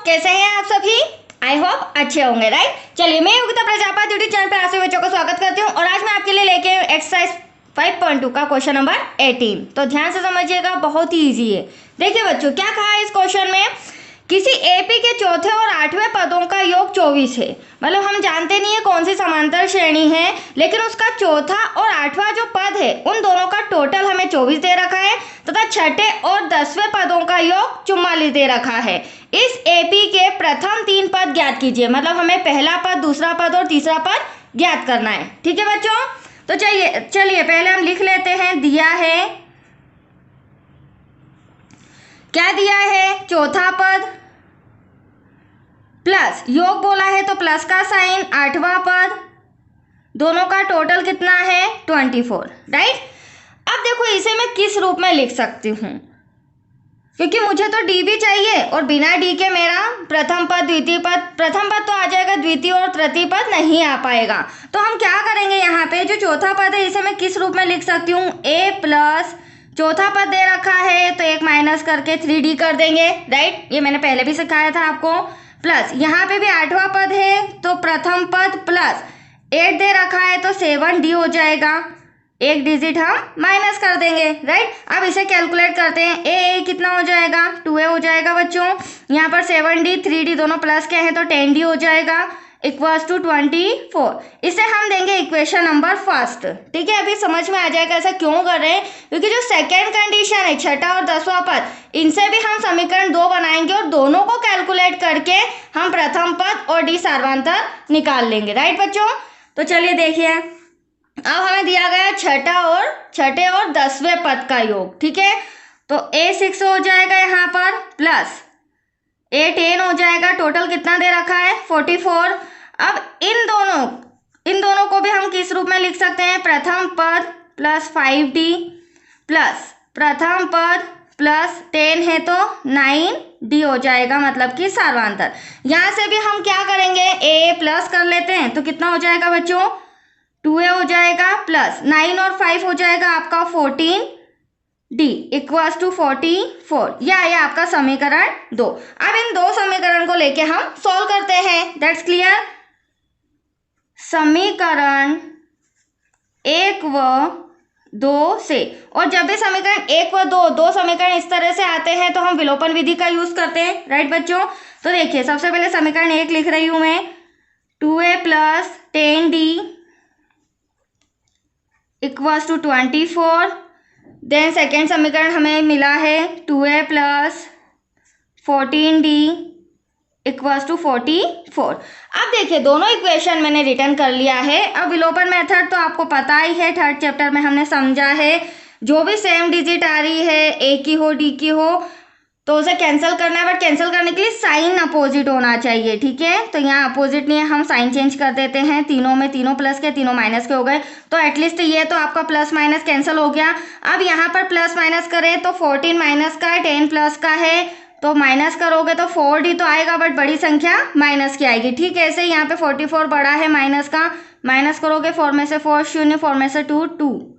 कैसे हैं आप सभी? आई होप अच्छे होंगे, राइट। चलिए, मैं योगिता प्रजापति यूट्यूब चैनल पे आप सभी बच्चों का स्वागत करती हूँ और आज मैं आपके लिए लेके आई हूँ एक्सरसाइज 5.2 का क्वेश्चन नंबर 18। तो ध्यान से समझिएगा, बहुत ही ईजी है। देखिए बच्चों, क्या कहा है इस क्वेश्चन में, किसी एपी के चौथे और आठवें पदों का योग 24 है। मतलब हम जानते नहीं है कौन सी समांतर श्रेणी है, लेकिन उसका चौथा और आठवां जो पद है उन दोनों का टोटल हमें 24 दे रखा है तथा छठे और 10वें पदों का योग 44 दे रखा है। इस एपी के प्रथम 3 पद ज्ञात कीजिए। मतलब हमें पहला पद, दूसरा पद और तीसरा पद ज्ञात करना है। ठीक है बच्चों, तो चलिए पहले हम लिख लेते हैं। दिया है, क्या दिया है, चौथा पद प्लस योग बोला है तो प्लस का साइन, आठवां पद, दोनों का टोटल कितना है 24, राइट। अब देखो इसे मैं किस रूप में लिख सकती हूँ, क्योंकि मुझे तो डी भी चाहिए और बिना डी के मेरा प्रथम पद, द्वितीय पद, प्रथम पद तो आ जाएगा, द्वितीय और तृतीय पद नहीं आ पाएगा। तो हम क्या करेंगे, यहाँ पे जो चौथा पद है इसे मैं किस रूप में लिख सकती हूँ, ए प्लस चौथा पद दे रखा है तो एक माइनस करके 3d कर देंगे, राइट। ये मैंने पहले भी सिखाया था आपको। प्लस यहाँ पे भी आठवां पद है तो प्रथम पद प्लस 8 दे रखा है तो 7d हो जाएगा, एक डिजिट हम माइनस कर देंगे, राइट। अब इसे कैलकुलेट करते हैं। ए कितना हो जाएगा, 2a हो जाएगा बच्चों। यहाँ पर 7d 3d दोनों प्लस के हैं तो 10d हो जाएगा, इक्वल्स टू 24। इसे हम देंगे इक्वेशन नंबर फर्स्ट। ठीक है, अभी समझ में आ जाएगा ऐसा क्यों कर रहे हैं, क्योंकि जो सेकेंड कंडीशन है, छठा और 10वां पद, इनसे भी हम समीकरण 2 बनाएंगे और दोनों को कैलकुलेट करके हम प्रथम पद और डी सार्वधातुक निकाल लेंगे, राइट बच्चों। तो चलिए देखिए, अब हमें दिया गया छठे और 10वें पद का योग। ठीक है, तो a6 हो जाएगा यहाँ पर, प्लस a10 हो जाएगा। टोटल कितना दे रखा है 44। अब इन दोनों को भी हम किस रूप में लिख सकते हैं, प्रथम पद प्लस 5d प्लस प्रथम पद प्लस 10 है तो 9d हो जाएगा, मतलब कि सार्वधातुक। यहाँ से भी हम क्या करेंगे, a प्लस कर लेते हैं तो कितना हो जाएगा बच्चों, 2a हो जाएगा, प्लस 9 और 5 हो जाएगा आपका 14d इक्वल्स टू 44। यह आपका समीकरण 2। अब इन दो समीकरण को लेके हम सॉल्व करते हैं, दैट्स क्लियर। समीकरण 1 व 2 से, और जब भी समीकरण 1 व 2 समीकरण इस तरह से आते हैं तो हम विलोपन विधि का यूज करते हैं, राइट बच्चों। तो देखिए, सबसे पहले समीकरण 1 लिख रही हूं मैं, 2a plus 10d equals to 24। Then second समीकरण हमें मिला है 2a plus 14d equals to 44। अब देखिए, दोनों इक्वेशन मैंने रिटर्न कर लिया है। अब विलोपन मेथड तो आपको पता ही है, थर्ड चैप्टर में हमने समझा है। जो भी सेम डिजिट आ रही है, ए की हो डी की हो, तो उसे कैंसिल करना है, बट कैंसिल करने के लिए साइन अपोजिट होना चाहिए। ठीक है, तो यहाँ अपोजिट नहीं है, हम साइन चेंज कर देते हैं। तीनों प्लस के, तीनों माइनस के हो गए, तो एटलीस्ट ये तो आपका प्लस माइनस कैंसिल हो गया। अब यहाँ पर प्लस माइनस करें तो 14 माइनस का है, 10 प्लस का है, तो माइनस करोगे तो 4d तो आएगा, बट बड़ी संख्या माइनस की आएगी। ठीक है, ऐसे यहाँ पे 44 बड़ा है माइनस का, माइनस करोगे 4 में से 4 0, 4 में से 2 2,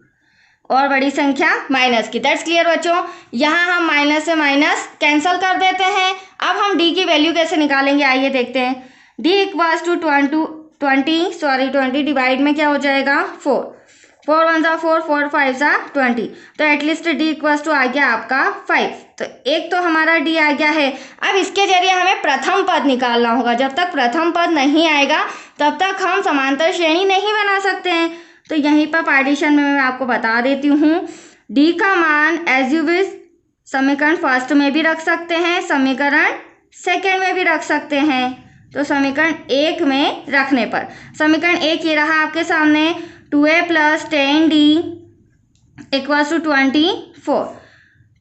और बड़ी संख्या माइनस की। दैट्स क्लियर बच्चों। यहाँ हम माइनस से माइनस कैंसिल कर देते हैं। अब हम डी की वैल्यू कैसे निकालेंगे, आइए देखते हैं। डी इक्वल्स टू 20 डिवाइड में क्या हो जाएगा 4 1 ज़ा 4 4 5 ज़ा 20, तो एटलीस्ट डी इक्वल्स टू आ गया आपका 5। तो एक तो हमारा डी आ गया है। अब इसके जरिए हमें प्रथम पद निकालना होगा। जब तक प्रथम पद नहीं आएगा तब तक हम समांतर श्रेणी नहीं बना सकते हैं। तो यहीं पर पार्टीशन में मैं आपको बता देती हूँ, डी का मान एज यू विश समीकरण फर्स्ट में भी रख सकते हैं, समीकरण सेकेंड में भी रख सकते हैं। तो समीकरण 1 में रखने पर समीकरण 1 ये रहा आपके सामने, 2a plus 10d equals to 24।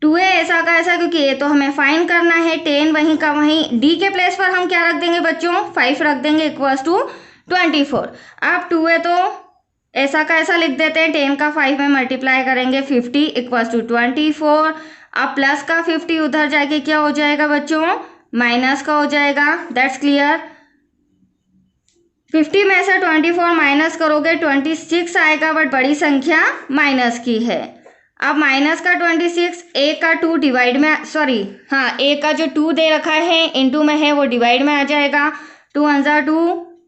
2a ऐसा का ऐसा, क्योंकि ये तो हमें फाइंड करना है, 10 वहीं का वहीं, d के प्लेस पर हम क्या रख देंगे बच्चों, 5 रख देंगे इक्वल्स टू 24। अब 2a तो ऐसा का ऐसा लिख देते हैं, 10 का 5 में मल्टीप्लाई करेंगे 50 इक्वल्स टू 24। अब प्लस का 50 उधर जाके क्या हो जाएगा बच्चों, माइनस का हो जाएगा, दैट्स क्लियर। 50 में से 24 माइनस करोगे 26 आएगा, बट बड़ी संख्या माइनस की है। अब माइनस का 26 ए का 2 डिवाइड में सॉरी हाँ ए का जो 2 दे रखा है इनटू में है वो डिवाइड में आ जाएगा। 2 1 जा 2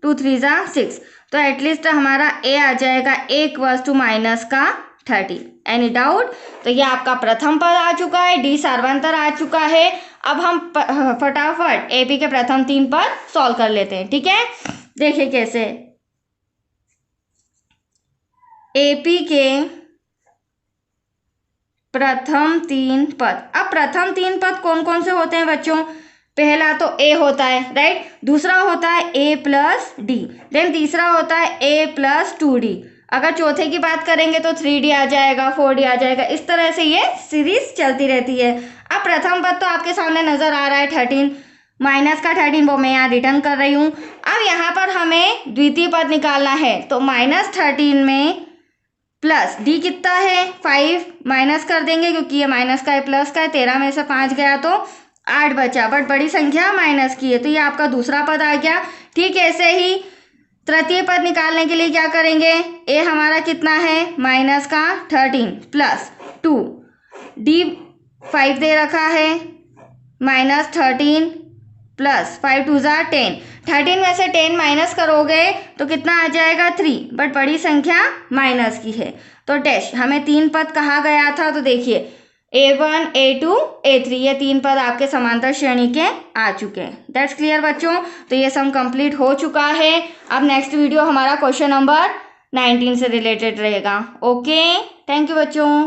2 3 जा 6 तो एटलीस्ट हमारा ए आ जाएगा ए इक्वल्स टू माइनस का 30। Any doubt? तो ये आपका प्रथम पद आ चुका है, डी सार्वंतर आ चुका है। अब हम फटाफट एपी के प्रथम 3 पद सॉल्व कर लेते हैं, ठीक है। देखिए कैसे एपी के प्रथम 3 पद। अब प्रथम 3 पद कौन कौन से होते हैं बच्चों? पहला तो ए होता है, राइट। दूसरा होता है ए प्लस डी, देन तीसरा होता है ए प्लस 2d। अगर चौथे की बात करेंगे तो 3d आ जाएगा, 4d आ जाएगा। इस तरह से ये सीरीज चलती रहती है। अब प्रथम पद तो आपके सामने नजर आ रहा है 13, माइनस का 13 वो मैं यहाँ रिटर्न कर रही हूँ। अब यहाँ पर हमें द्वितीय पद निकालना है, तो -13 में प्लस डी कितना है 5 माइनस कर देंगे क्योंकि ये माइनस का है प्लस का है। 13 में से 5 गया तो 8 बचा, बट बड़ी संख्या माइनस की है तो ये आपका दूसरा पद आ गया। ठीक है, ऐसे ही तृतीय पद निकालने के लिए क्या करेंगे? ए हमारा कितना है माइनस का 13 प्लस 2, डी 5 दे रखा है -13 प्लस 5 2 जा 10। 13 में से 10 माइनस करोगे तो कितना आ जाएगा 3, बट बड़ी संख्या माइनस की है तो डैश। हमें 3 पद कहा गया था, तो देखिए A1 A2 A3 ये 3 पद आपके समांतर श्रेणी के आ चुके हैं। दैट्स क्लियर बच्चों। तो ये सम कंप्लीट हो चुका है। अब नेक्स्ट वीडियो हमारा क्वेश्चन नंबर 19 से रिलेटेड रहेगा। ओके, थैंक यू बच्चों।